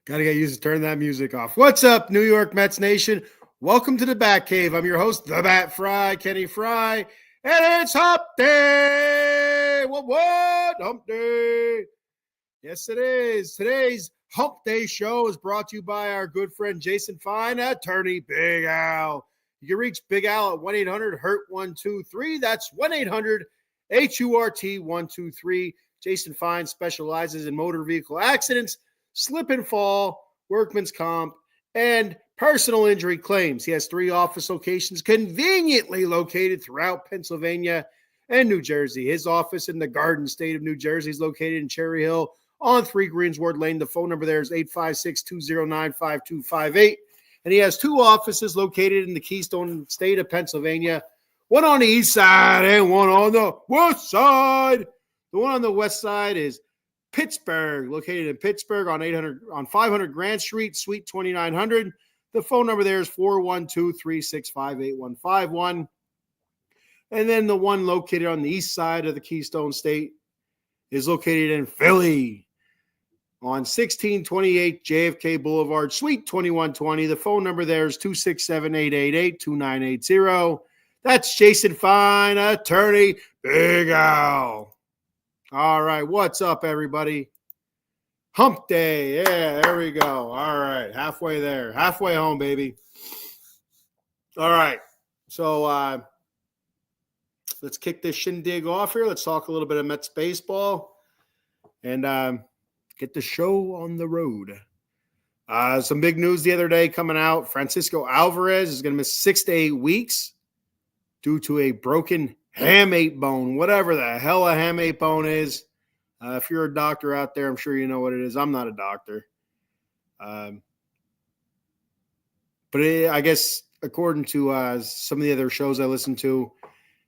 Gotta get used to turn that music off. What's up, New York Mets Nation? Welcome to the Bat Cave. I'm your host, the Bat Fry, Kenny Fry, and it's Hump Day. What? Hump Day. Yes, it is. Today's Hump Day show is brought to you by our good friend Jason Fine, attorney Big Al. You can reach Big Al at 1-800-HURT-123. That's 1-800-HURT-123. Jason Fine specializes in motor vehicle accidents, slip and fall, workman's comp, and personal injury claims. He has 3 office locations conveniently located throughout Pennsylvania and New Jersey. His office in the Garden State of New Jersey is located in Cherry Hill on 3 Greensward Lane. The phone number there is 856-209-5258. And he has 2 offices located in the Keystone State of Pennsylvania, one on the east side and one on the west side. The one on the west side is Pittsburgh, located in Pittsburgh on 500 Grant Street, Suite 2900. The phone number there is 412-365-8151. And then the one located on the east side of the Keystone State is located in Philly on 1628 JFK Boulevard, Suite 2120. The phone number there is 267-888-2980. That's Jason Fine, attorney Big Al. All right, what's up, everybody? Hump Day. Yeah, there we go. All right, halfway there. Halfway home, baby. All right, so let's kick this shindig off here. Let's talk a little bit of Mets baseball and get the show on the road. Some big news the other day coming out. Francisco Alvarez is going to miss 6 to 8 weeks due to a broken hamate bone, whatever the hell a hamate bone is. If you're a doctor out there, I'm sure you know what it is. I'm not a doctor. But I guess according to some of the other shows I listen to,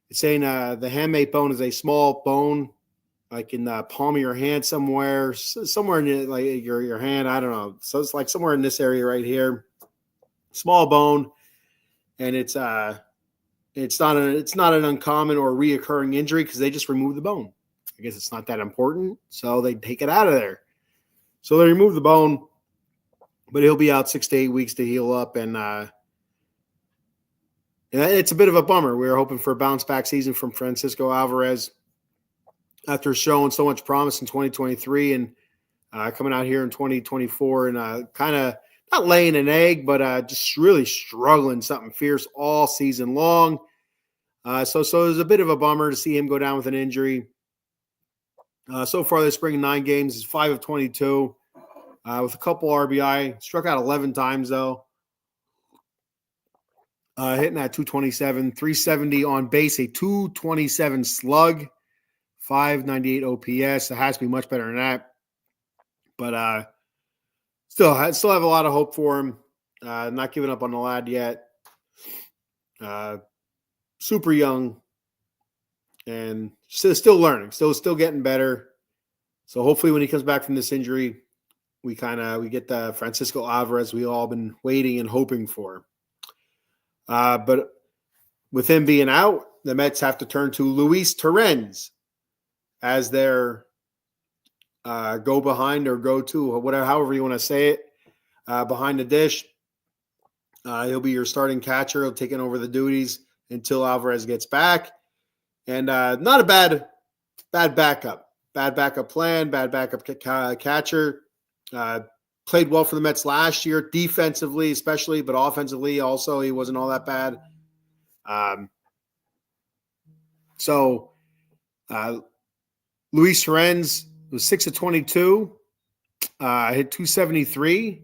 it's saying the hamate bone is a small bone, like in the palm of your hand somewhere in like your hand. I don't know. So it's like somewhere in this area right here, small bone, and it's not an uncommon or reoccurring injury because they just remove the bone. I guess it's not that important, so they take it out of there. So they remove the bone, but he'll be out 6 to 8 weeks to heal up, and it's a bit of a bummer. We were hoping for a bounce-back season from Francisco Alvarez after showing so much promise in 2023 and coming out here in 2024 and kind of not laying an egg, but just really struggling something fierce all season long. So it was a bit of a bummer to see him go down with an injury. So far this spring, 9 games, is 5 of 22 with a couple RBI. Struck out 11 times, though. Hitting at 227, 370 on base, a 227 slug, 598 OPS. It has to be much better than that. But still have a lot of hope for him. Not giving up on the lad yet. Super young and still learning, still getting better. So hopefully when he comes back from this injury, we get the Francisco Alvarez we all been waiting and hoping for. But with him being out, the Mets have to turn to Luis Torrens as their go behind or go to, or whatever, however you want to say it, behind the dish. He'll be your starting catcher. He'll take over the duties until Alvarez gets back. And not a bad backup. Bad backup plan, bad backup catcher. Played well for the Mets last year, defensively especially, but offensively also he wasn't all that bad. Luis Torrens was 6 of 22, hit 273.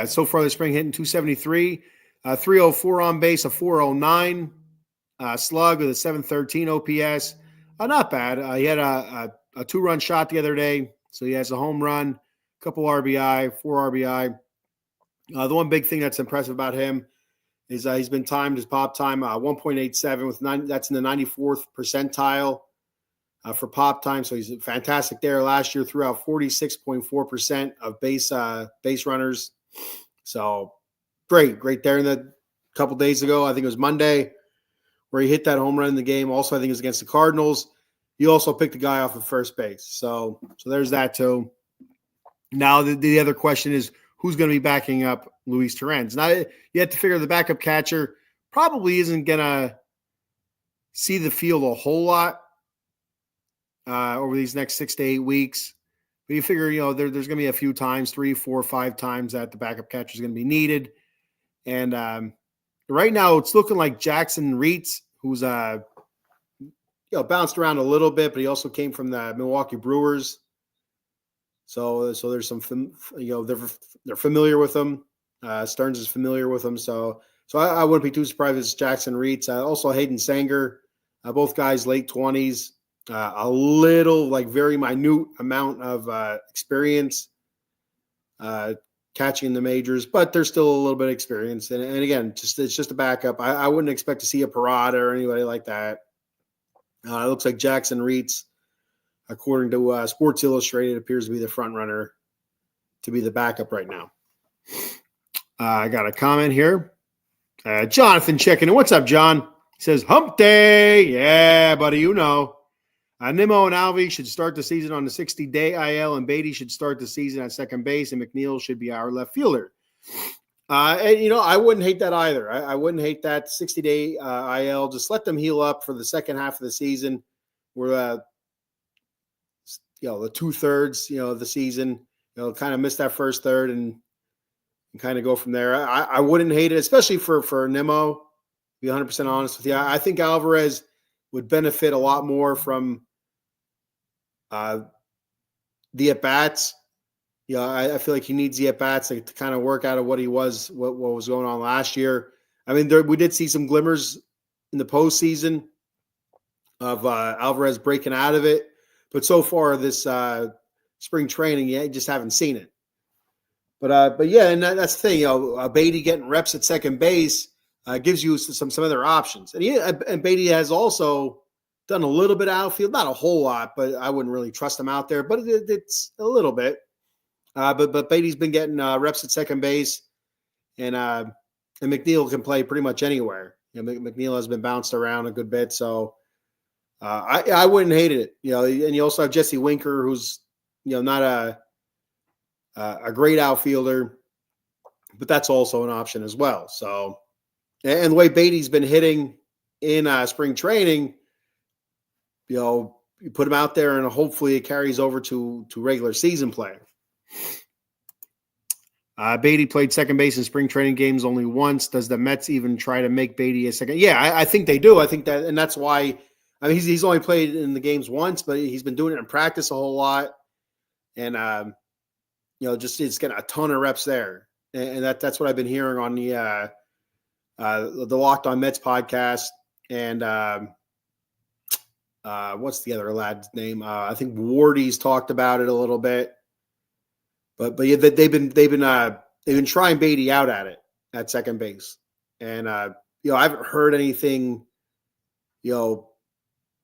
So far this spring hitting 273. 304 on base, a 409 slug with a 713 OPS. Not bad. He had a 2-run shot the other day, so he has a home run, a couple RBI, 4 RBI. The one big thing that's impressive about him is he's been timed his pop time 1.87 with 9. That's in the 94th percentile for pop time. So he's fantastic there. Last year threw out 46.4% of base runners. So great there. In the couple days ago, I think it was Monday, where he hit that home run in the game. Also, I think it was against the Cardinals. He also picked a guy off of first base. So there's that too. Now, the other question is who's going to be backing up Luis Torrens. Now, you have to figure the backup catcher probably isn't going to see the field a whole lot over these next 6 to 8 weeks. But you figure, there's going to be a few times, 3, 4, 5 times that the backup catcher is going to be needed. And right now, it's looking like Jackson Reitz, who's bounced around a little bit, but he also came from the Milwaukee Brewers. So there's some, they're familiar with him. Stearns is familiar with him. So I wouldn't be too surprised if it's Jackson Reitz. Also Hayden Sanger, both guys late 20s, a little very minute amount of experience catching in the majors, but there's still a little bit of experience. And again, it's just a backup. I wouldn't expect to see a Parada or anybody like that. It looks like Jackson Reitz, according to Sports Illustrated, appears to be the front runner to be the backup right now. I got a comment here. Jonathan checking in. What's up, John? He says, hump day. Yeah, buddy, Nimmo and Alvey should start the season on the 60-day IL, and Beatty should start the season at second base, and McNeil should be our left fielder. And I wouldn't hate that either. I wouldn't hate that 60-day IL. Just let them heal up for the second half of the season. We're the 2/3, of the season, kind of miss that first third and kind of go from there. I wouldn't hate it, especially for Nimmo, to be 100% honest with you. I think Alvarez would benefit a lot more from the at-bats. I feel like he needs the at-bats to kind of work out of what was going on last year. I mean, we did see some glimmers in the postseason of Alvarez breaking out of it. But so far this spring training, you just haven't seen it. But yeah, and that's the thing. Beatty getting reps at second base gives you some other options. And Beatty has also done a little bit of outfield, not a whole lot, but I wouldn't really trust him out there. But it's a little bit. But Beatty's been getting reps at second base, and McNeil can play pretty much anywhere. McNeil has been bounced around a good bit, so. I wouldn't hate it, and you also have Jesse Winker, who's, not a great outfielder, but that's also an option as well. So, and the way Beatty's been hitting in spring training, you put him out there and hopefully it carries over to regular season play. Beatty played second base in spring training games only once. Does the Mets even try to make Beatty a second? Yeah, I think they do. I think that, and that's why. I mean, he's only played in the games once, but he's been doing it in practice a whole lot, and just it's getting a ton of reps there, and that's what I've been hearing on the Locked On Mets podcast, and what's the other lad's name? I think Wardy's talked about it a little bit, but yeah, they've been trying Beatty out at second base, and I haven't heard anything,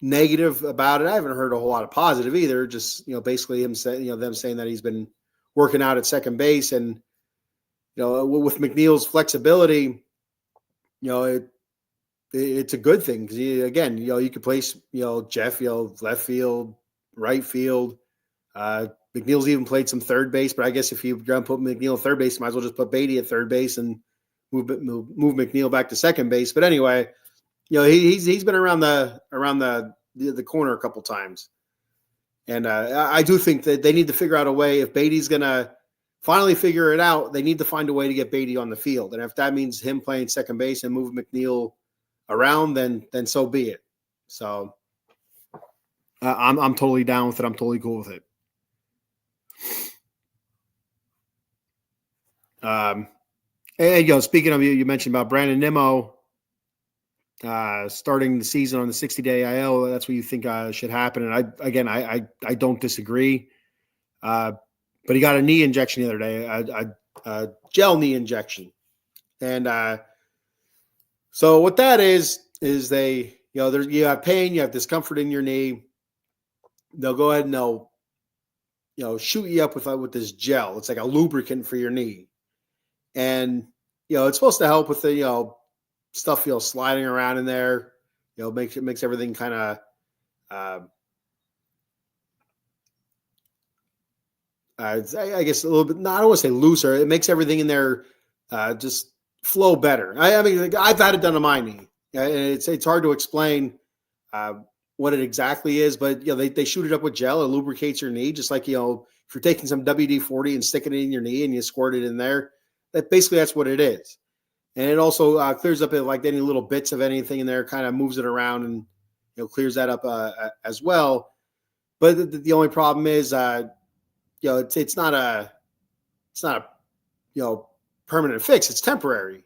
negative about it. I haven't heard a whole lot of positive either. Just, basically them saying that he's been working out at second base, and, with McNeil's flexibility, it's a good thing. Cause again, you could place, Jeff, left field, right field. McNeil's even played some third base, but I guess if you're going to put McNeil at third base, you might as well just put Beatty at third base and move McNeil back to second base. But anyway, he's been around the corner a couple times, and I do think that they need to figure out a way. If Beatty's gonna finally figure it out, they need to find a way to get Beatty on the field, and if that means him playing second base and move McNeil around, then so be it. So I'm totally down with it. I'm totally cool with it. And speaking of you mentioned about Brandon Nimmo. Starting the season on the 60-day IL, that's what you think should happen. And I don't disagree. But he got a knee injection the other day, a gel knee injection. And so what that is they, you have pain, you have discomfort in your knee. They'll go ahead and they'll, shoot you up with this gel. It's like a lubricant for your knee. And, it's supposed to help with the, stuff, sliding around in there, makes everything kind of I guess a little bit. No, I don't want to say looser. It makes everything in there just flow better. I mean, like, I've had it done on my knee. It's hard to explain uh, what it exactly is, but they shoot it up with gel. It lubricates your knee, just like if you're taking some WD-40 and sticking it in your knee and you squirt it in there. That's what it is. And it also clears up like any little bits of anything in there, kind of moves it around and clears that up as well. But the only problem is, it's not a permanent fix. It's temporary.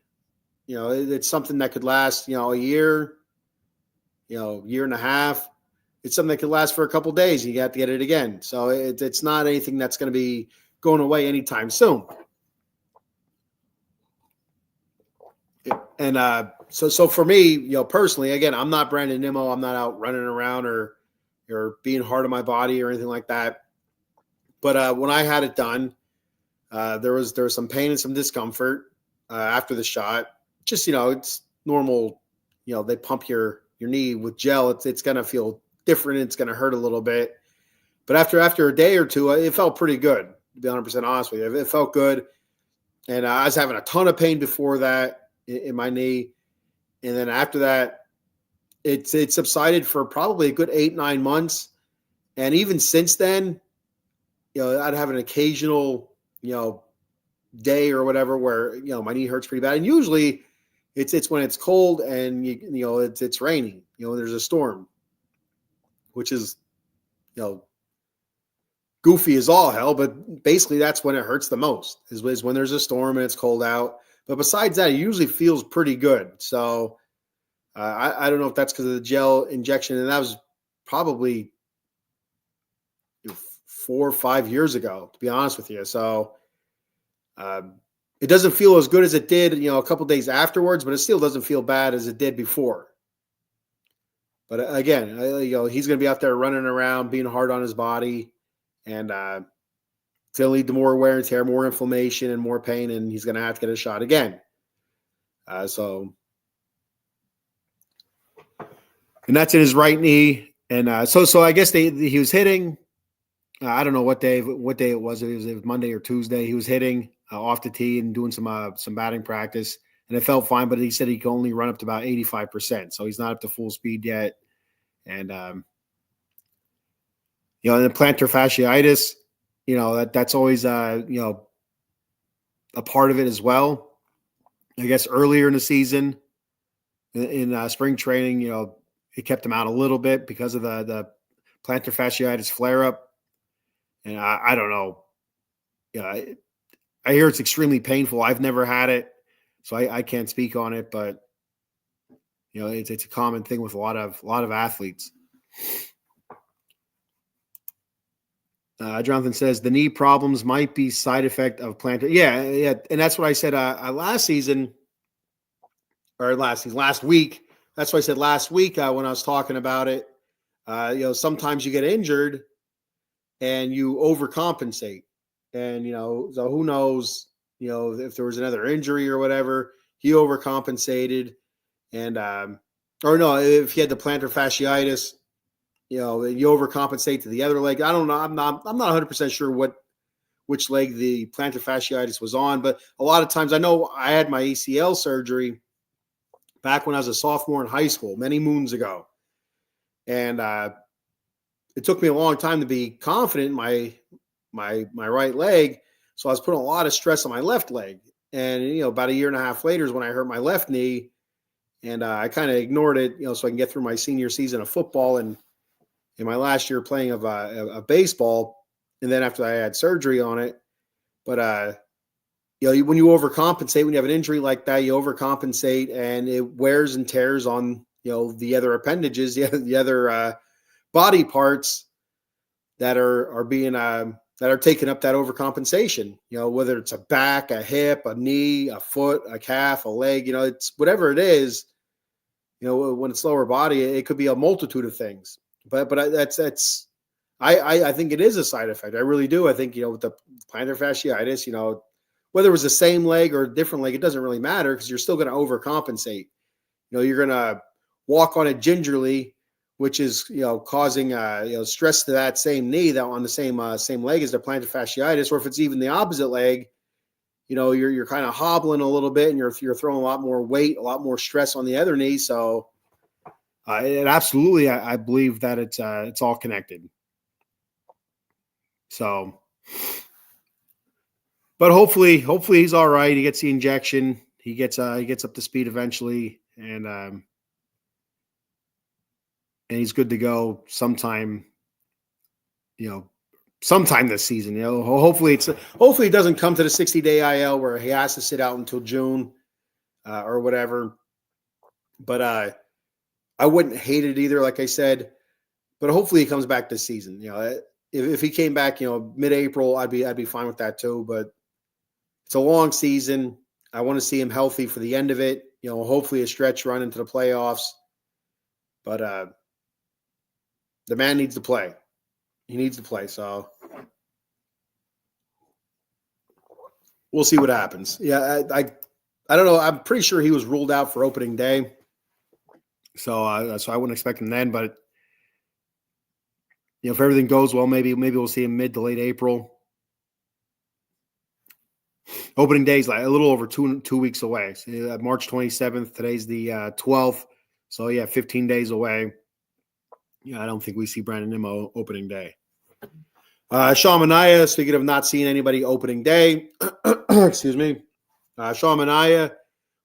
It's something that could last a year, year and a half. It's something that could last for a couple of days. You have to get it again. So it's not anything that's going to be going away anytime soon. And so for me, personally, again, I'm not Brandon Nimmo. I'm not out running around or being hard on my body or anything like that. But when I had it done, there was some pain and some discomfort after the shot. Just it's normal. They pump your knee with gel. It's gonna feel different. It's gonna hurt a little bit. But after a day or two, it felt pretty good. To be 100% honest with you, it felt good. And I was having a ton of pain before that in my knee, and then after that, it subsided for probably a good 8-9 months. And even since then, I'd have an occasional, day or whatever where my knee hurts pretty bad, and usually it's when it's cold and it's raining, there's a storm, which is goofy as all hell, but basically that's when it hurts the most is when there's a storm and it's cold out. But besides that, it usually feels pretty good. So I don't know if that's because of the gel injection, and that was probably 4 or 5 years ago, to be honest with you. So it doesn't feel as good as it did, a couple days afterwards, but it still doesn't feel bad as it did before. But again, he's going to be out there running around, being hard on his body, and it's going to lead to more wear and tear, more inflammation, and more pain, and he's going to have to get a shot again. And that's in his right knee. And so I guess he was hitting. I don't know what day it was. It was Monday or Tuesday. He was hitting off the tee and doing some batting practice, and it felt fine. But he said he could only run up to about 85%, so he's not up to full speed yet. And and the plantar fasciitis, that's always a part of it as well. I guess earlier in the season, in spring training, it kept him out a little bit because of the plantar fasciitis flare up. And I don't know. I hear it's extremely painful. I've never had it, so I can't speak on it. But it's a common thing with a lot of athletes. Jonathan says the knee problems might be side effect of plantar. Yeah, and that's what I said last week. That's what I said last week when I was talking about it. Sometimes you get injured and you overcompensate, and so who knows, if there was another injury or whatever, he overcompensated, and or no, if he had the plantar fasciitis, you overcompensate to the other leg. I don't know. I'm not 100% sure which leg the plantar fasciitis was on, but a lot of times I know I had my ACL surgery back when I was a sophomore in high school, many moons ago, and it took me a long time to be confident in my right leg. So I was putting a lot of stress on my left leg. And, about a year and a half later is when I hurt my left knee, and I kind of ignored it, so I can get through my senior season of football and in my last year playing of baseball. And then after I had surgery on it, but, when you overcompensate, when you have an injury like that, you overcompensate and it wears and tears on, the other appendages, the other body parts that are being that are taking up that overcompensation, whether it's a back, a hip, a knee, a foot, a calf, a leg, it's whatever it is, when it's lower body, it could be a multitude of things, but that's I think it is a side effect. I really do. I think, with the plantar fasciitis, whether it was the same leg or a different leg, it doesn't really matter because you're still going to overcompensate. You're going to walk on it gingerly which is causing stress to that same knee, that on the same leg as the plantar fasciitis, or if it's even the opposite leg, you're kind of hobbling a little bit, and you're throwing a lot more weight, a lot more stress on the other knee. So it absolutely, I believe that it's all connected. So, but hopefully he's all right. He gets the injection. He gets up to speed eventually, and he's good to go sometime this season. Hopefully it doesn't come to the 60-day IL where he has to sit out until June or whatever. But I wouldn't hate it either, like I said. But hopefully he comes back this season. If he came back, mid-April, I'd be fine with that too. But it's a long season. I want to see him healthy for the end of it. Hopefully a stretch run into the playoffs. But the man needs to play. He needs to play. So we'll see what happens. Yeah, I don't know. I'm pretty sure he was ruled out for opening day. So I wouldn't expect him then. But if everything goes well, maybe we'll see him mid to late April. Opening day is like a little over 2 weeks away. So, March 27th. Today's the 12th. So, 15 days away. I don't think we see Brandon Nimmo opening day. Sean Manaea, speaking of not seeing anybody opening day, excuse me. Sean Manaea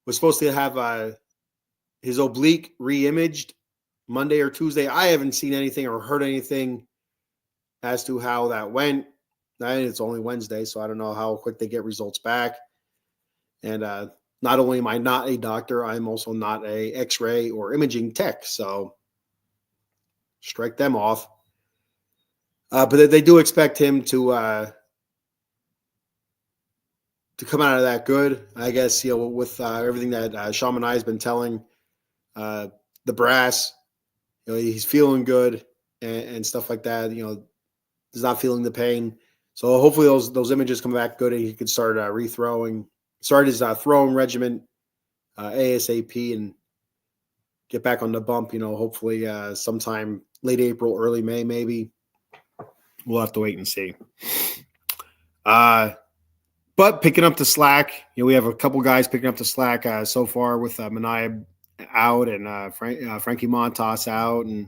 was supposed to have his oblique re-imaged Monday or Tuesday. I haven't seen anything or heard anything as to how that went. It's only Wednesday, so I don't know how quick they get results back. And not only am I not a doctor, I'm also not a X-ray or imaging tech, so strike them off. But they do expect him to come out of that good, I guess. With everything that Sean Manaea has been telling the brass, he's feeling good and stuff like that. He's not feeling the pain. So hopefully those images come back good and he can start start his throwing regimen ASAP and get back on the bump. Hopefully sometime late April, early May, maybe. We'll have to wait and see. But picking up the slack, we have a couple guys picking up the slack so far with Manaea out and Frankie Montas out and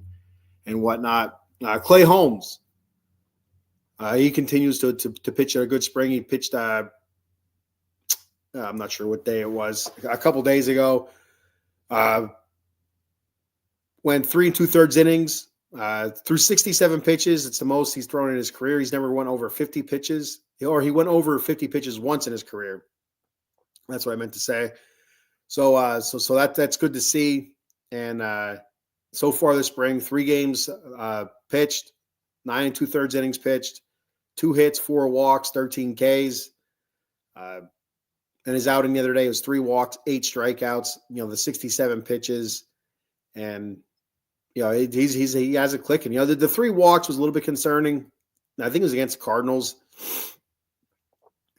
whatnot. Clay Holmes. He continues to pitch a good spring. He pitched, I'm not sure what day it was, a couple days ago. Went 3 2/3 innings, threw 67 pitches. It's the most he's thrown in his career. He's never went over 50 pitches, or he went over 50 pitches once in his career. That's what I meant to say. So that's good to see. And so far this spring, 3 games pitched, 9 2/3 innings pitched, 2 hits, 4 walks, 13 Ks. And his outing the other day was 3 walks, 8 strikeouts, the 67 pitches. And, he has it clicking. The 3 walks was a little bit concerning. I think it was against the Cardinals.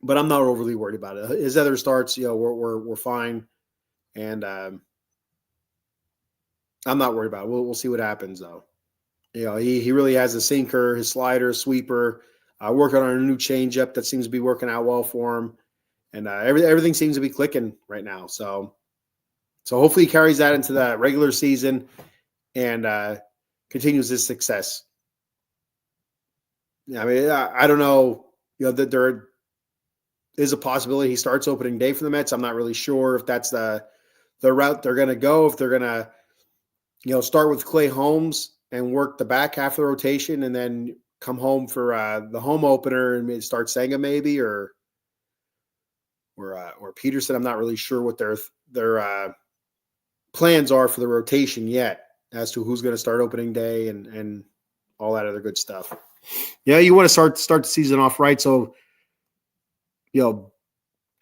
But I'm not overly worried about it. His other starts, were fine. And I'm not worried about it. We'll see what happens, though. He really has a sinker, his slider, sweeper, working on a new changeup that seems to be working out well for him. And everything seems to be clicking right now. So hopefully he carries that into the regular season and continues his success. I mean, I don't know, that there is a possibility he starts opening day for the Mets. I'm not really sure if that's the route they're going to go, if they're going to, start with Clay Holmes and work the back half of the rotation and then come home for the home opener and start Senga maybe or Peterson. I'm not really sure what their plans are for the rotation yet as to who's going to start opening day and all that other good stuff. You want to start the season off right. So,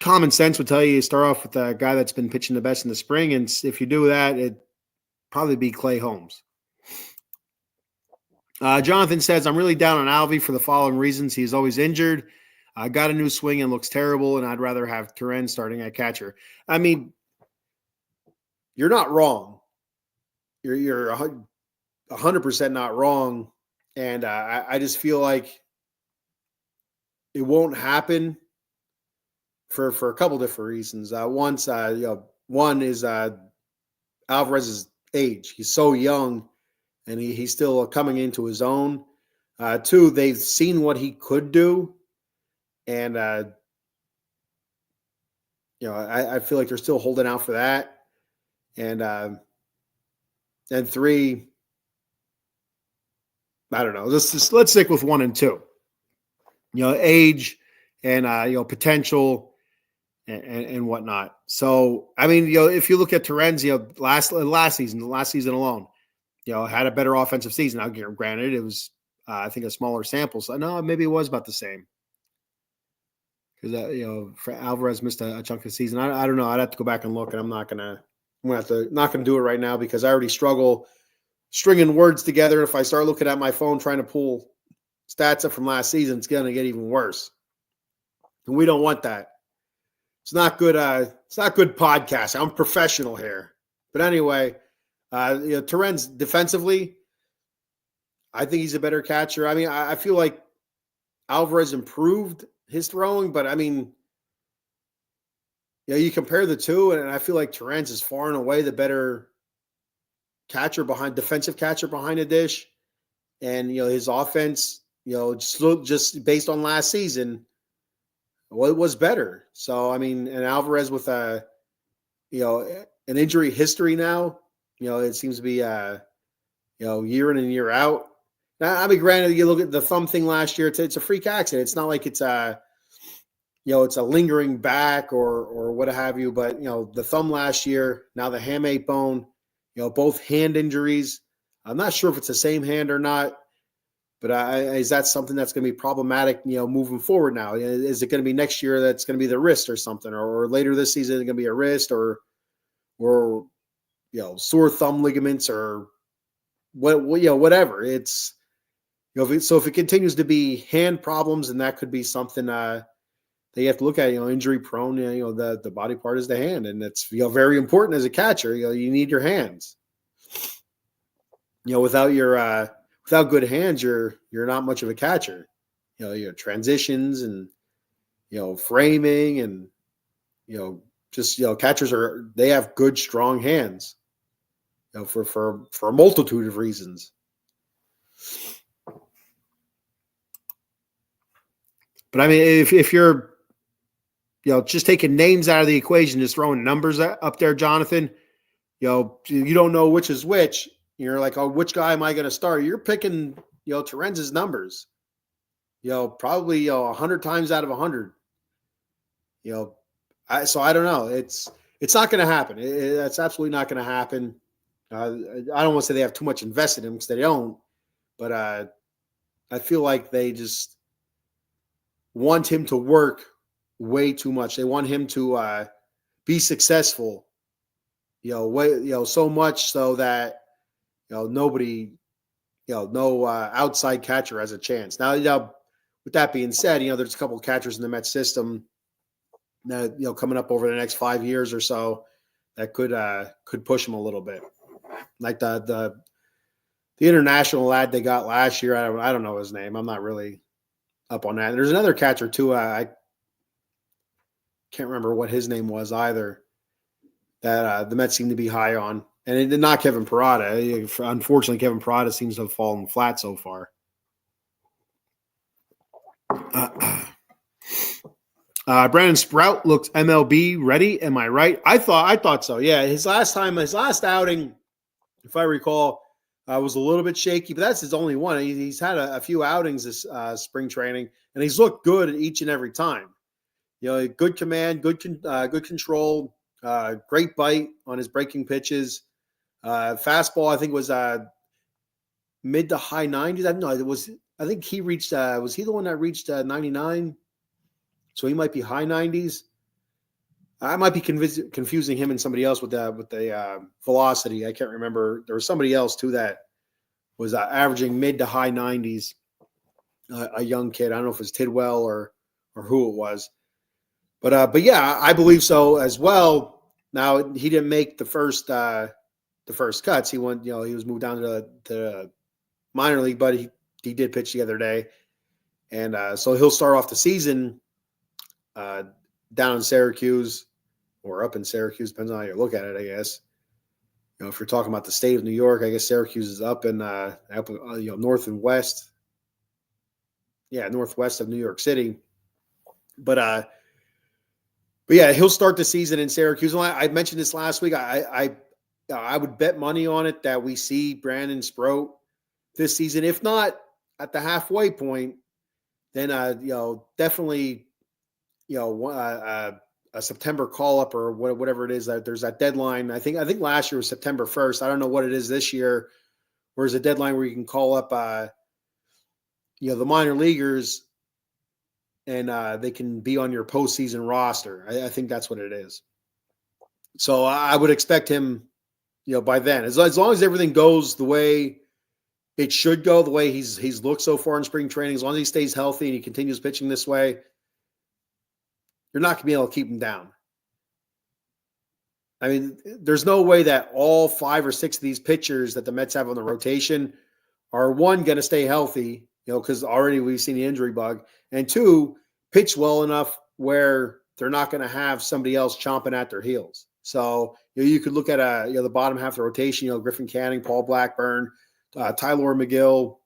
common sense would tell you start off with the guy that's been pitching the best in the spring. And if you do that, it'd probably be Clay Holmes. Jonathan says, I'm really down on Alvey for the following reasons. He's always injured. Got a new swing and looks terrible, and I'd rather have Turen starting at catcher. I mean, you're not wrong. You're 100% not wrong. And I just feel like it won't happen for a couple different reasons. One is Alvarez's age. He's so young, and he's still coming into his own. Two, they've seen what he could do, and I feel like they're still holding out for that. And three, I don't know. Let's stick with 1 and 2. Age and potential and whatnot. So I mean, if you look at Torrens, last season alone, had a better offensive season. Now, granted, it was I think a smaller sample. So no, maybe it was about the same. Because Alvarez missed a chunk of the season. I don't know. I'd have to go back and look, and I'm not gonna do it right now because I already struggle stringing words together. If I start looking at my phone trying to pull stats up from last season, it's gonna get even worse, and we don't want that. It's not good. It's not good podcast. I'm professional here, but anyway, Torrens defensively, I think he's a better catcher. I mean, I feel like Alvarez improved his throwing, but I mean, you compare the two, and I feel like Torrens is far and away the better defensive catcher behind the dish. And, his offense, just based on last season, well, it was better. So, I mean, and Alvarez with an injury history now, it seems to be, year in and year out. Now, I mean, granted, you look at the thumb thing last year, it's a freak accident. It's not like it's it's a lingering back or what have you. But, the thumb last year, now the hamate bone, both hand injuries. I'm not sure if it's the same hand or not, but is that something that's going to be problematic, moving forward now? Is it going to be next year that's going to be the wrist or something, or later this season it's going to be a wrist or sore thumb ligaments or whatever. It's, if it continues to be hand problems, and that could be something that you have to look at, injury prone, the body part is the hand, and it's, very important as a catcher. You need your hands. Without good hands, you're not much of a catcher. Your transitions and, framing and, catchers they have good, strong hands, for a multitude of reasons. But I mean, if you're, just taking names out of the equation, just throwing numbers up there, Jonathan, you don't know which is which. You're like, oh, which guy am I going to start? You're picking, Torrens' numbers, probably 100 times out of 100. So I don't know. It's not going to happen. It's absolutely not going to happen. I don't want to say they have too much invested in him, because they don't. But I feel like they just want him to work way too much. They want him to be successful, so much so that, nobody, no outside catcher has a chance. Now, with that being said, there's a couple of catchers in the Mets system that, coming up over the next 5 years or so that could push them a little bit. Like the international lad they got last year. I don't know his name. I'm not really up on that. And there's another catcher too. I can't remember what his name was either, that the Mets seem to be high on. And it did not Kevin Parada. Unfortunately, Kevin Parada seems to have fallen flat so far. Brandon Sprout looks MLB ready. Am I right? I thought so. Yeah, his last outing, if I recall, was a little bit shaky, but that's his only one. He's had a few outings this spring training, and he's looked good each and every time. Good command, good control, great bite on his breaking pitches. Fastball, I think, was mid to high 90s. I think he reached. Was he the one that reached 99? So he might be high 90s. I might be confusing him and somebody else with the velocity. I can't remember. There was somebody else too that was averaging mid to high 90s. A young kid. I don't know if it was Tidwell or who it was. But yeah, I believe so as well. Now, he didn't make the first the first cuts. He went, he was moved down to the minor league, but he did pitch the other day. And so he'll start off the season down in Syracuse or up in Syracuse, depends on how you look at it, I guess. If you're talking about the state of New York, I guess Syracuse is up in north and west. Yeah, northwest of New York City. But yeah, he'll start the season in Syracuse. I mentioned this last week. I would bet money on it that we see Brandon Sproat this season. If not at the halfway point, then definitely a September call up or whatever it is that there's that deadline. I think last year was September 1st. I don't know what it is this year. Where's a deadline where you can call up the minor leaguers and they can be on your postseason roster. I think that's what it is. So I would expect him, by then, as long as everything goes the way it should go, the way he's looked so far in spring training, as long as he stays healthy and he continues pitching this way, you're not going to be able to keep him down. I mean, there's no way that all 5 or 6 of these pitchers that the Mets have on the rotation are, one, going to stay healthy, because already we've seen the injury bug, and 2, pitch well enough where they're not going to have somebody else chomping at their heels. So you could look at the bottom half of the rotation, Griffin Canning, Paul Blackburn, Tyler McGill,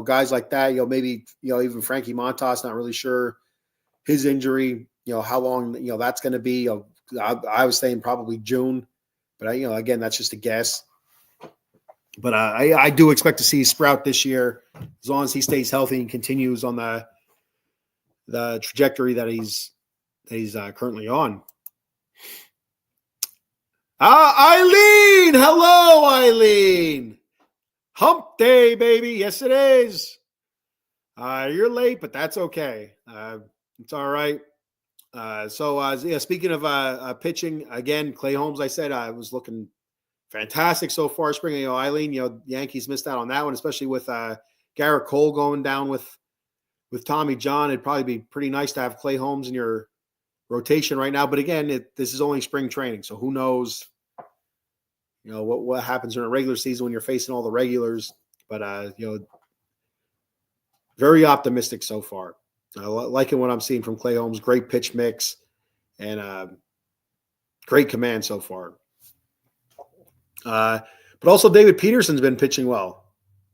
guys like that. Maybe even Frankie Montas, not really sure his injury, how long that's going to be. I was saying probably June, but again, that's just a guess. But I do expect to see Sprout this year, as long as he stays healthy and continues on the trajectory that he's currently on. Eileen, hello, Eileen. Hump day, baby. Yes, it is. You're late, but that's okay. It's all right. Speaking of pitching, again, Clay Holmes, I said I was looking fantastic so far spring. Eileen, Yankees missed out on that one, especially with Garrett Cole going down with Tommy John. It'd probably be pretty nice to have Clay Holmes in your rotation right now. But again, this is only spring training, so who knows, what happens in a regular season when you're facing all the regulars. But very optimistic so far. Liking what I'm seeing from Clay Holmes. Great pitch mix and great command so far. But also David Peterson's been pitching well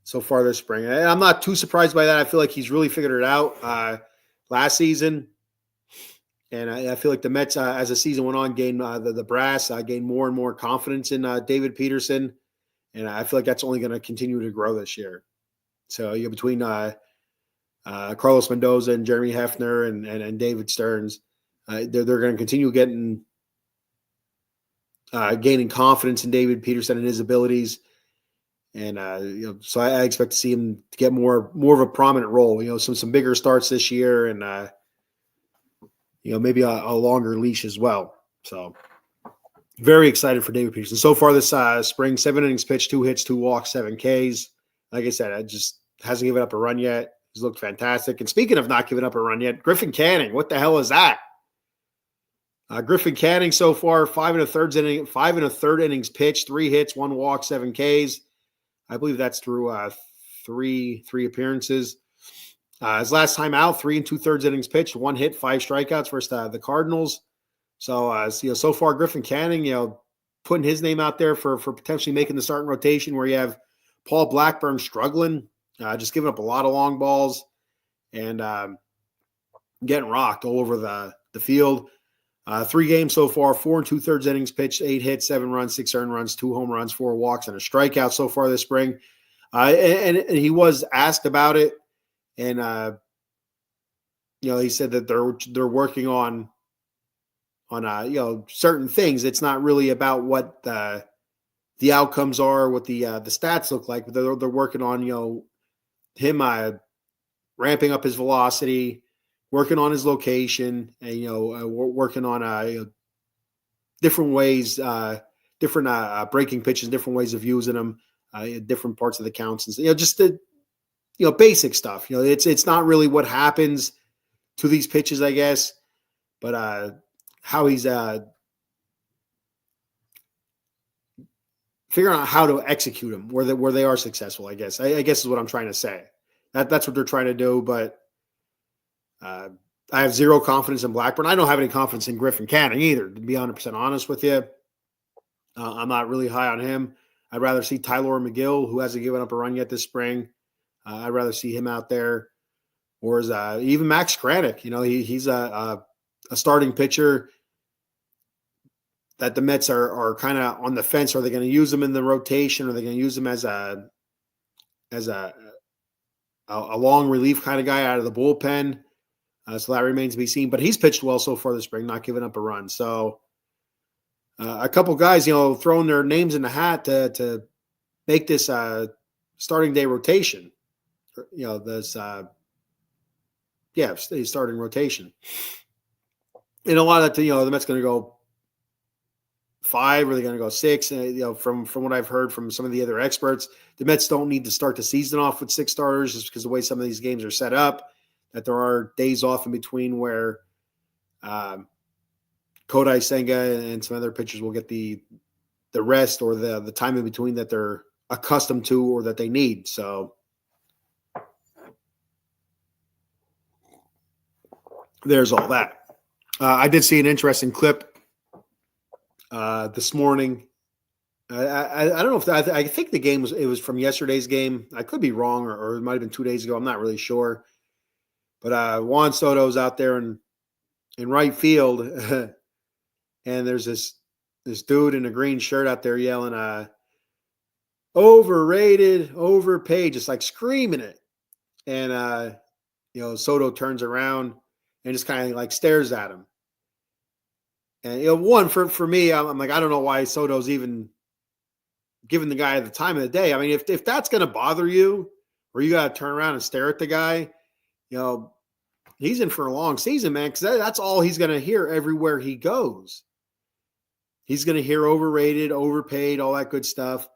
so far this spring. And I'm not too surprised by that. I feel like he's really figured it out last season. And I feel like the Mets, as the season went on, gained the brass gained more and more confidence in David Peterson. And I feel like that's only going to continue to grow this year. So between Carlos Mendoza and Jeremy Hefner and David Stearns, they're going to continue gaining confidence in David Peterson and his abilities. And so I expect to see him to get more of a prominent role. Some bigger starts this year, and maybe a longer leash as well. So very excited for David Peterson. So far this spring, 7 innings pitched, 2 hits, 2 walks, 7 Ks. Like I said, I just hasn't given up a run yet. He's looked fantastic. And speaking of not giving up a run yet, Griffin Canning, what the hell is that? Griffin Canning so far, 5 1/3 innings pitched, 3 hits, 1 walk, 7 Ks. I believe that's through three appearances. His last time out, 3 2/3 innings pitched, 1 hit, 5 strikeouts versus the Cardinals. So, so far, Griffin Canning, putting his name out there for potentially making the starting rotation, where you have Paul Blackburn struggling, just giving up a lot of long balls and getting rocked all over the field. 3 games so far, 4 2/3 innings pitched, 8 hits, 7 runs, 6 earned runs, 2 home runs, 4 walks, and a strikeout so far this spring. And he was asked about it, and he said that they're working on certain things. It's not really about what the outcomes are, what the stats look like, but they're working on him ramping up his velocity, working on his location, and working on different ways, different breaking pitches, different ways of using them, different parts of the counts, and just the basic stuff. It's not really what happens to these pitches, I guess, but how he's figuring out how to execute them where they are successful. I guess is what I'm trying to say. That's what they're trying to do. But I have zero confidence in Blackburn. I don't have any confidence in Griffin Canning either, to be 100% honest with you. I'm not really high on him. I'd rather see Tyler McGill, who hasn't given up a run yet this spring. I'd rather see him out there. Or is even Max Kranick. He's a starting pitcher that the Mets are kind of on the fence. Are they going to use him in the rotation? Are they going to use him as a long relief kind of guy out of the bullpen? So that remains to be seen. But he's pitched well so far this spring, not giving up a run. So a couple guys, throwing their names in the hat to make this starting day rotation. Starting rotation. And a lot of that, the Mets going to go 5, or they're going to go 6. From what I've heard from some of the other experts, the Mets don't need to start the season off with 6 starters just because the way some of these games are set up, that there are days off in between where Kodai Senga and some other pitchers will get the rest or the time in between that they're accustomed to or that they need. So there's all that. I did see an interesting clip this morning. I don't know if I think the game was from yesterday's game. I could be wrong, or it might have been 2 days ago. I'm not really sure. But Juan Soto's out there in right field, and there's this dude in a green shirt out there yelling, overrated, overpaid, just like screaming it. And Soto turns around and just kind of like stares at him. And one for me, I'm like, I don't know why Soto's even giving the guy the time of the day. I mean, if that's going to bother you, or you got to turn around and stare at the guy, he's in for a long season, man, because that's all he's going to hear everywhere he goes. He's going to hear overrated, overpaid, all that good stuff.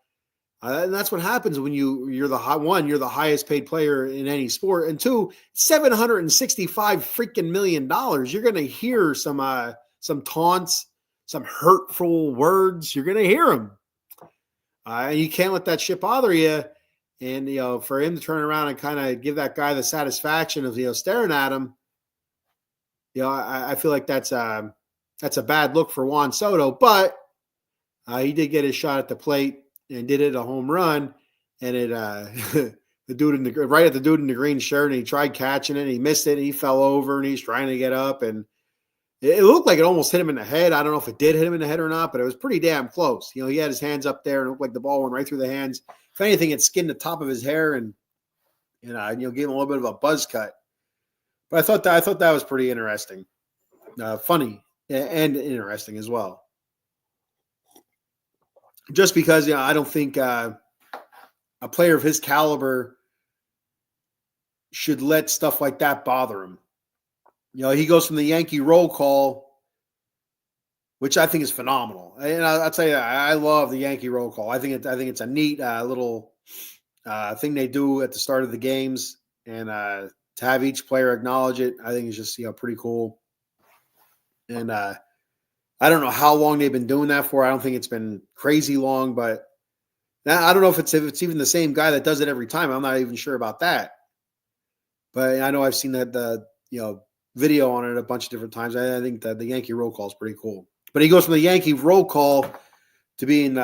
And that's what happens when you're the you're the highest paid player in any sport, and 2, $765 freaking million. You're going to hear some taunts, some hurtful words. You're going to hear them, and you can't let that shit bother you. And for him to turn around and kind of give that guy the satisfaction of staring at him, I feel like that's a bad look for Juan Soto. But he did get his shot at the plate and did it a home run, and it the dude right at the dude in the green shirt, and he tried catching it, and he missed it, and he fell over, and he's trying to get up, and it looked like it almost hit him in the head. I don't know if it did hit him in the head or not, but it was pretty damn close. He had his hands up there, and it looked like the ball went right through the hands. If anything, it skinned the top of his hair and gave him a little bit of a buzz cut. But I thought that was pretty interesting, funny, and interesting as well. Just because I don't think a player of his caliber should let stuff like that bother him. He goes from the Yankee roll call, which I think is phenomenal. And I'll tell you, I love the Yankee roll call. I think it's a neat little thing they do at the start of the games, and to have each player acknowledge it, I think is just pretty cool. And I don't know how long they've been doing that for. I don't think it's been crazy long, but I don't know if it's even the same guy that does it every time. I'm not even sure about that. But I know I've seen the video on it a bunch of different times. I think that the Yankee roll call is pretty cool. But he goes from the Yankee roll call to being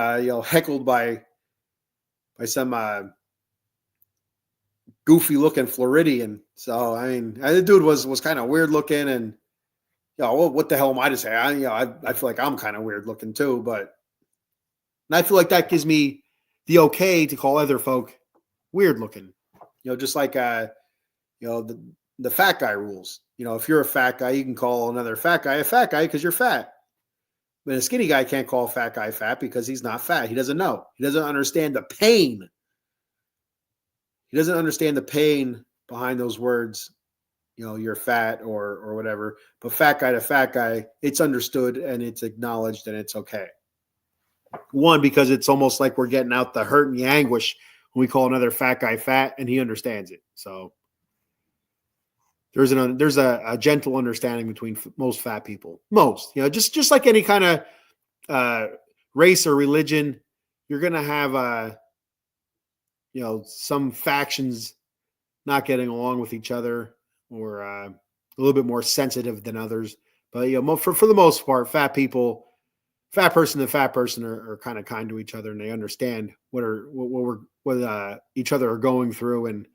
heckled by some goofy looking Floridian. So I mean, the dude was kind of weird looking, and what the hell am I to say? I feel like I'm kind of weird looking too, but I feel like that gives me the okay to call other folk weird looking. Just like the fat guy rules. If you're a fat guy, you can call another fat guy a fat guy because you're fat. But a skinny guy can't call a fat guy fat because he's not fat. He doesn't know. He doesn't understand the pain. He doesn't understand the pain behind those words. You're fat or whatever. But fat guy to fat guy, it's understood and it's acknowledged and it's okay. One, because it's almost like we're getting out the hurt and the anguish when we call another fat guy fat, and he understands it. So there's a gentle understanding between most fat people. Most, just like any kind of race or religion, you're going to have, some factions not getting along with each other, or a little bit more sensitive than others. But, for the most part, fat person to fat person are kind of kind to each other, and they understand what each other are going through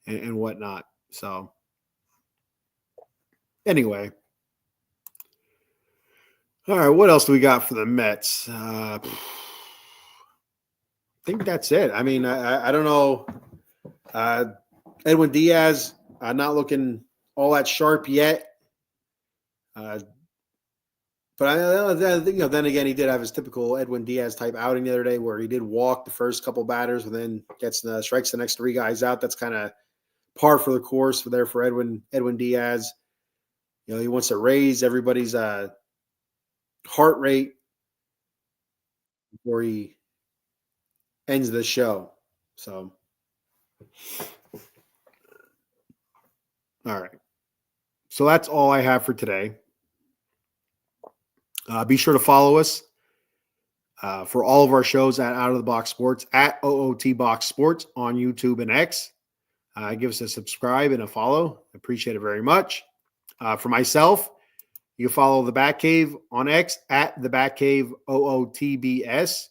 and whatnot. So anyway, all right, what else do we got for the Mets? I think that's it. I mean, I don't know. Edwin Diaz not looking all that sharp yet. But I think, then again, he did have his typical Edwin Diaz type outing the other day, where he did walk the first couple batters and then strikes the next three guys out. That's kind of par for the course for Edwin Diaz. He wants to raise everybody's heart rate before he ends the show. So, all right. So that's all I have for today. Be sure to follow us for all of our shows at Out of the Box Sports, at OOT Box Sports on YouTube and X. Give us a subscribe and a follow. Appreciate it very much. For myself, you can follow The Batcave on X at The Batcave OOTBS.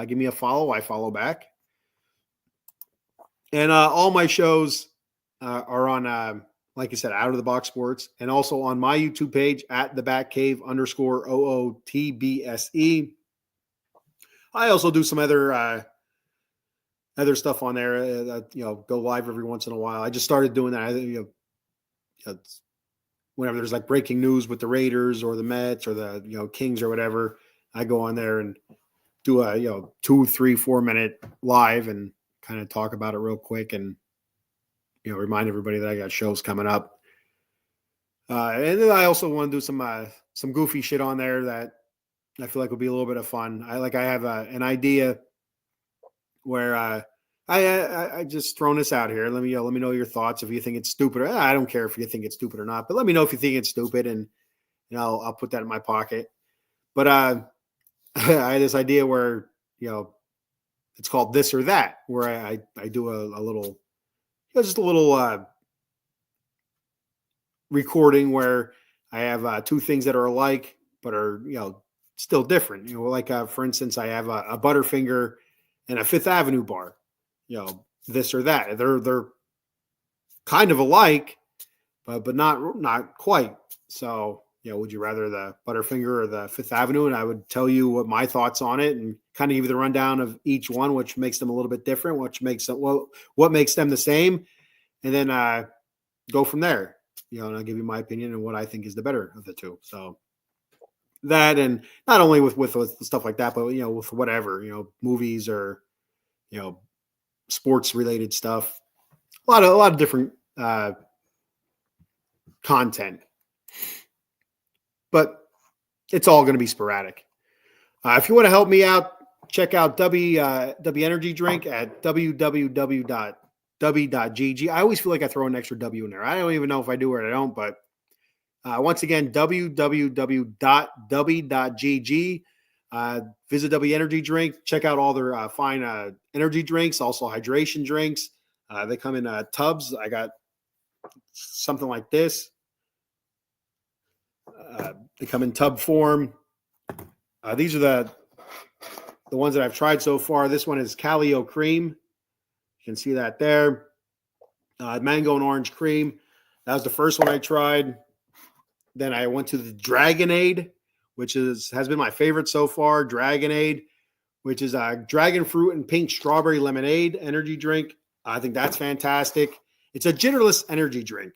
Give me a follow. I follow back. And all my shows are on, like I said, Out of the Box Sports, and also on my YouTube page at The Batcave _OOTBSE. I also do some other stuff on there. Go live every once in a while. I just started doing that. Whenever there's like breaking news with the Raiders or the Mets or the Kings or whatever, I go on there and do a 2, 3, 4 minute live and kind of talk about it real quick and remind everybody that I got shows coming up. And then I also want to do some goofy shit on there that I feel like will be a little bit of fun. I have an idea where I just throwing this out here. Let me know your thoughts. If you think it's stupid, I don't care if you think it's stupid or not, but let me know if you think it's stupid, and I'll put that in my pocket. But I had this idea where it's called This or That, where I do a little, just a little recording where I have two things that are alike but are still different. Like for instance, I have a Butterfinger and a Fifth Avenue bar. This or that. They're kind of alike, but not quite. So, would you rather the Butterfinger or the Fifth Avenue? And I would tell you what my thoughts on it and kind of give you the rundown of each one, which makes them a little bit different, what makes them the same, and then go from there. And I'll give you my opinion and what I think is the better of the two. So that, and not only with stuff like that, but with whatever, movies or sports related stuff, a lot of different content, but it's all going to be sporadic. If you want to help me out, check out W Energy Drink at www.w.gg. I always feel like I throw an extra W in there. I don't even know if I do or I don't, but once again, www.w.gg. Visit W Energy Drink. Check out all their fine energy drinks, also hydration drinks. They come in tubs. I got something like this. They come in tub form. These are the ones that I've tried so far. This one is Calio Cream. You can see that there. Mango and orange cream. That was the first one I tried. Then I went to the Dragonade, which has been my favorite so far. Dragonade, which is a dragon fruit and pink strawberry lemonade energy drink. I think that's fantastic. It's a gitterless energy drink.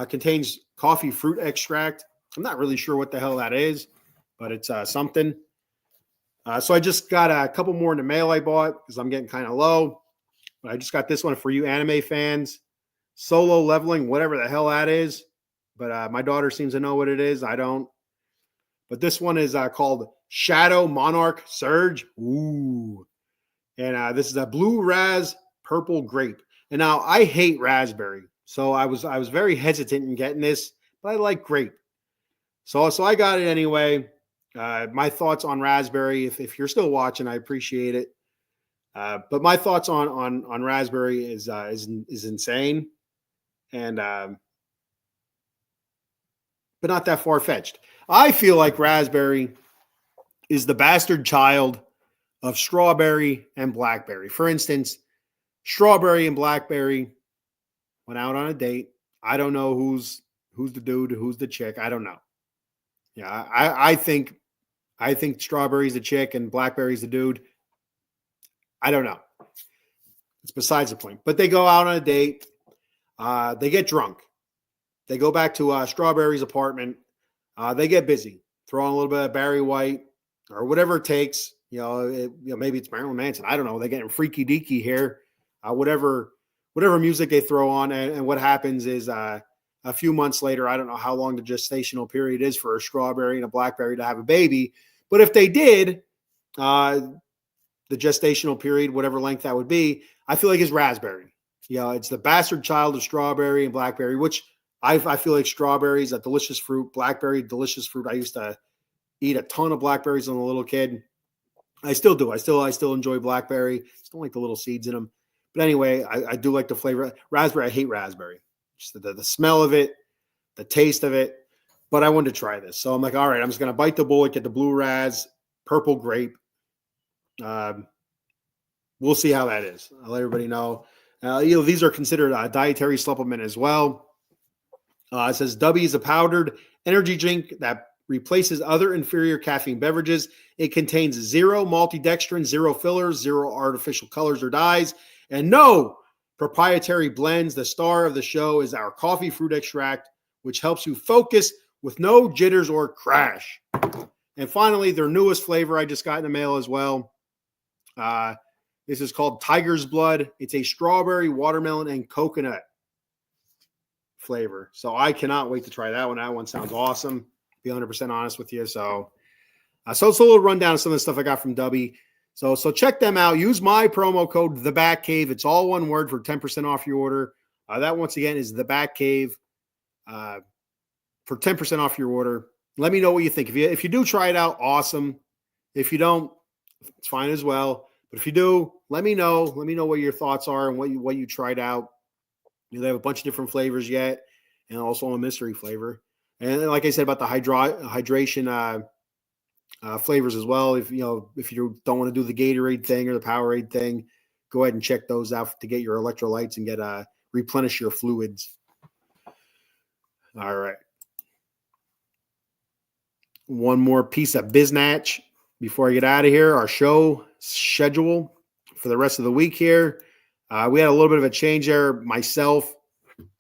Contains coffee fruit extract. I'm not really sure what the hell that is, but it's something. So I just got a couple more in the mail I bought because I'm getting kind of low. But I just got this one for you anime fans. Solo Leveling, whatever the hell that is. But my daughter seems to know what it is. I don't. But this one is called Shadow Monarch Surge. Ooh. And this is a blue raz purple grape. And now I hate raspberry. So I was very hesitant in getting this, but I like grape. So I got it anyway. My thoughts on raspberry, if you're still watching, I appreciate it. But my thoughts on raspberry is insane, and but not that far fetched. I feel like raspberry is the bastard child of strawberry and blackberry. For instance, strawberry and blackberry went out on a date. I don't know who's the dude, who's the chick. I don't know. Yeah, I think strawberry's the chick and blackberry's the dude. I don't know. It's besides the point. But they go out on a date. They get drunk. They go back to Strawberry's apartment. They get busy, throw on a little bit of Barry White or whatever it takes. Maybe it's Marilyn Manson. I don't know. They're getting freaky deaky here. Whatever music they throw on, and what happens is a few months later, I don't know how long the gestational period is for a strawberry and a blackberry to have a baby, but if they did, the gestational period, whatever length that would be, I feel like is raspberry. It's the bastard child of strawberry and blackberry, which I feel like strawberry is a delicious fruit. Blackberry, delicious fruit. I used to eat a ton of blackberries when I was a little kid. I still do. I still enjoy blackberry. Just don't like the little seeds in them. But anyway, I do like the flavor. Raspberry, I hate raspberry. Just the smell of it, the taste of it. But I wanted to try this. So I'm like, all right, I'm just going to bite the bullet, get the blue raz, purple grape. We'll see how that is. I'll let everybody know. These are considered a dietary supplement as well. It says W is a powdered energy drink that replaces other inferior caffeine beverages. It contains 0 maltodextrin, 0 fillers, 0 artificial colors or dyes, and no proprietary blends. The star of the show is our coffee fruit extract, which helps you focus with no jitters or crash. And finally, their newest flavor I just got in the mail as well. This is called Tiger's Blood. It's a strawberry, watermelon, and coconut flavor. So I cannot wait to try that one. That one sounds awesome. Be 100% honest with you. So it's a little rundown of some of the stuff I got from Dubby. So check them out. Use my promo code The Bat Cave. It's all one word for 10% off your order. That once again is The Bat Cave for 10% off your order. Let me know what you think. If you do try it out, awesome. If you don't, it's fine as well. But if you do, let me know. Let me know what your thoughts are and what you tried out. They have a bunch of different flavors yet, and also a mystery flavor. And like I said about the hydration flavors as well. If you don't want to do the Gatorade thing or the Powerade thing, go ahead and check those out to get your electrolytes and get replenish your fluids. All right. One more piece of biznatch before I get out of here. Our show schedule for the rest of the week here. We had a little bit of a change there. Myself,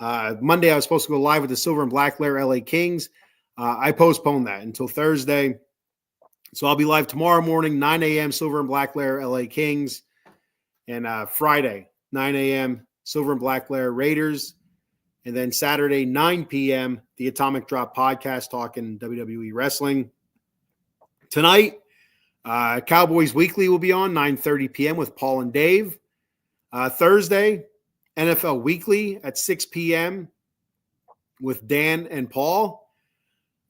Monday I was supposed to go live with the Silver and Black Lair LA Kings. I postponed that until Thursday. So I'll be live tomorrow morning, 9 a.m. Silver and Black Lair LA Kings. And Friday, 9 a.m. Silver and Black Lair Raiders. And then Saturday, 9 p.m., the Atomic Drop podcast talking WWE wrestling. Tonight, Cowboys Weekly will be on 9:30 p.m. with Paul and Dave. Thursday, NFL Weekly at 6 p.m. with Dan and Paul.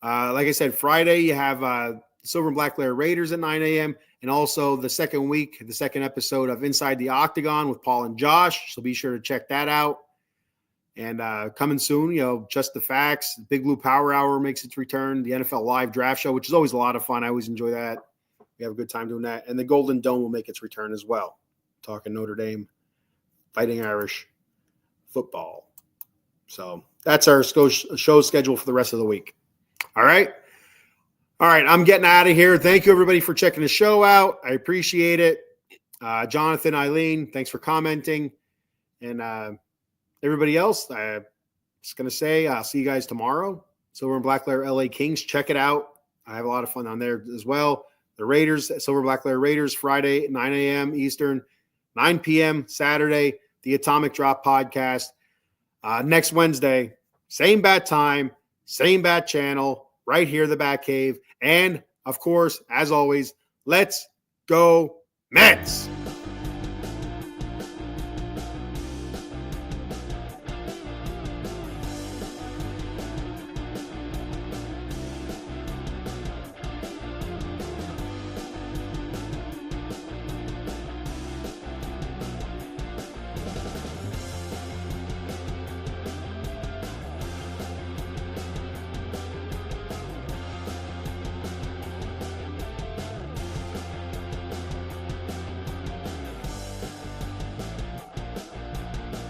Like I said, Friday, you have Silver and Black Lair Raiders at 9 a.m. And also the second episode of Inside the Octagon with Paul and Josh. So be sure to check that out. And coming soon, Just the Facts. Big Blue Power Hour makes its return. The NFL Live Draft Show, which is always a lot of fun. I always enjoy that. We have a good time doing that. And the Golden Dome will make its return as well. Talking Notre Dame, Fighting Irish football. So that's our show schedule for the rest of the week. All right. I'm getting out of here. Thank you, everybody, for checking the show out. I appreciate it. Jonathan, Eileen, thanks for commenting. And everybody else, I'm just going to say I'll see you guys tomorrow. Silver and Black Lair LA Kings. Check it out. I have a lot of fun on there as well. The Raiders, Silver and Black Lair Raiders, Friday, 9 a.m. Eastern, 9 p.m. Saturday, the Atomic Drop podcast. Next Wednesday, same bat time, same bat channel, right here, the Bat Cave. And, of course, as always, let's go Mets!